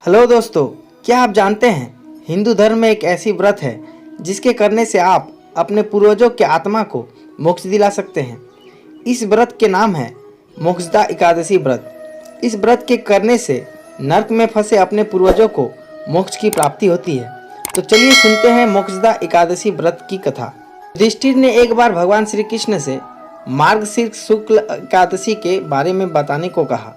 Hello दोस्तों, क्या आप जानते हैं हिंदू धर्म में एक ऐसी व्रत है जिसके करने से आप अपने पूर्वजों के आत्मा को मोक्ष दिला सकते हैं। इस व्रत के नाम है मोक्षदा एकादशी व्रत। इस व्रत के करने से नरक में फंसे अपने पूर्वजों को मोक्ष की प्राप्ति होती है। तो चलिए सुनते हैं मोक्षदा एकादशी व्रत की कथा। युधिष्ठिर ने एक बार भगवान श्री कृष्ण से मार्गशीर्ष शुक्ल एकादशी के बारे में बताने को कहा।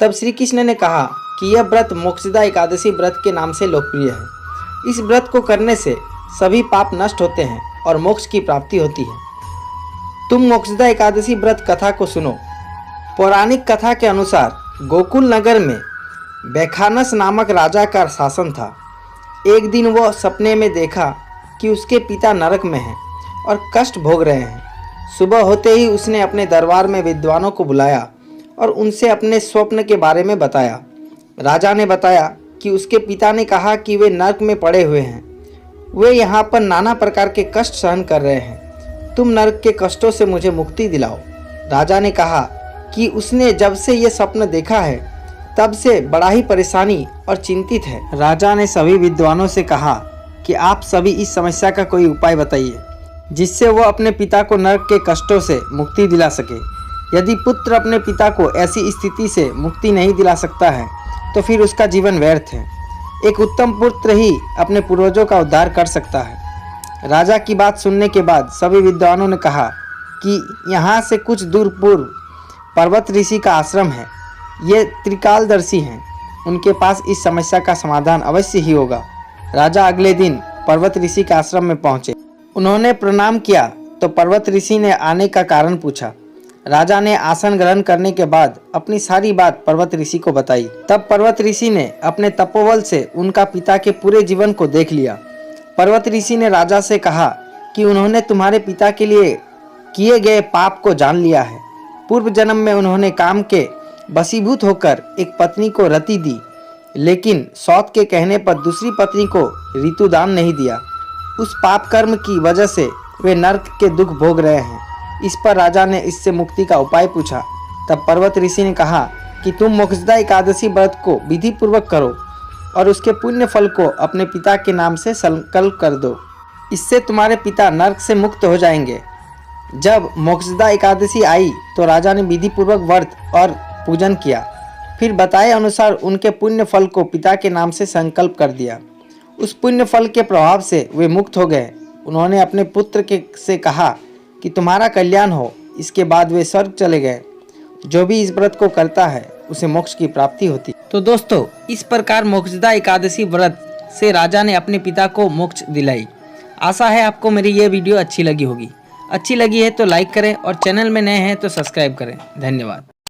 तब श्री कृष्ण ने कहा कि यह व्रत मोक्षदा एकादशी व्रत के नाम से लोकप्रिय है। इस व्रत को करने से सभी पाप नष्ट होते हैं और मोक्ष की प्राप्ति होती है। तुम मोक्षदा एकादशी व्रत कथा को सुनो। पौराणिक कथा के अनुसार गोकुल नगर में बैखानस नामक राजा का शासन था। एक दिन वह सपने में देखा कि उसके पिता नरक में हैं और कष्ट भोग रहे हैं। सुबह होते ही उसने अपने दरबार में विद्वानों को बुलाया और उनसे अपने स्वप्न के बारे में बताया। राजा ने बताया कि उसके पिता ने कहा कि वे नरक में पड़े हुए हैं। वे यहाँ पर नाना प्रकार के कष्ट सहन कर रहे हैं। तुम नरक के कष्टों से मुझे मुक्ति दिलाओ। राजा ने कहा कि उसने जब से ये स्वप्न देखा है तब से बड़ा ही परेशानी और चिंतित है। राजा ने सभी विद्वानों से कहा कि आप सभी इस समस्या का कोई उपाय बताइए जिससे वह अपने पिता को नरक के कष्टों से मुक्ति दिला सके। यदि पुत्र अपने पिता को ऐसी स्थिति से मुक्ति नहीं दिला सकता है तो फिर उसका जीवन व्यर्थ है। एक उत्तम पुत्र ही अपने पूर्वजों का उद्धार कर सकता है। राजा की बात सुनने के बाद सभी विद्वानों ने कहा कि यहाँ से कुछ दूर पूर्व पर्वत ऋषि का आश्रम है। ये त्रिकालदर्शी हैं, उनके पास इस समस्या का समाधान अवश्य ही होगा। राजा अगले दिन पर्वत ऋषि के आश्रम में पहुँचे। उन्होंने प्रणाम किया तो पर्वत ऋषि ने आने का कारण पूछा। राजा ने आसन ग्रहण करने के बाद अपनी सारी बात पर्वत ऋषि को बताई। तब पर्वत ऋषि ने अपने तपोबल से उनका पिता के पूरे जीवन को देख लिया। पर्वत ऋषि ने राजा से कहा कि उन्होंने तुम्हारे पिता के लिए किए गए पाप को जान लिया है। पूर्व जन्म में उन्होंने काम के वशीभूत होकर एक पत्नी को रति दी, लेकिन सौत के कहने पर दूसरी पत्नी को ऋतुदान नहीं दिया। उस पाप कर्म की वजह से वे नरक के दुख भोग रहे हैं। इस पर राजा ने इससे मुक्ति का उपाय पूछा। तब पर्वत ऋषि ने कहा कि तुम मोक्षदा एकादशी व्रत को विधि पूर्वक करो और उसके पुण्य फल को अपने पिता के नाम से संकल्प कर दो। इससे तुम्हारे पिता नरक से मुक्त हो जाएंगे। जब मोक्षदा एकादशी आई तो राजा ने विधि पूर्वक व्रत और पूजन किया। फिर बताए अनुसार उनके पुण्य फल को पिता के नाम से संकल्प कर दिया। उस पुण्य फल के प्रभाव से वे मुक्त हो गए। उन्होंने अपने पुत्र से कहा कि तुम्हारा कल्याण हो। इसके बाद वे स्वर्ग चले गए। जो भी इस व्रत को करता है उसे मोक्ष की प्राप्ति होती। तो दोस्तों, इस प्रकार मोक्षदा एकादशी व्रत से राजा ने अपने पिता को मोक्ष दिलाई। आशा है आपको मेरी ये वीडियो अच्छी लगी होगी। अच्छी लगी है तो लाइक करें और चैनल में नए हैं तो सब्सक्राइब करें। धन्यवाद।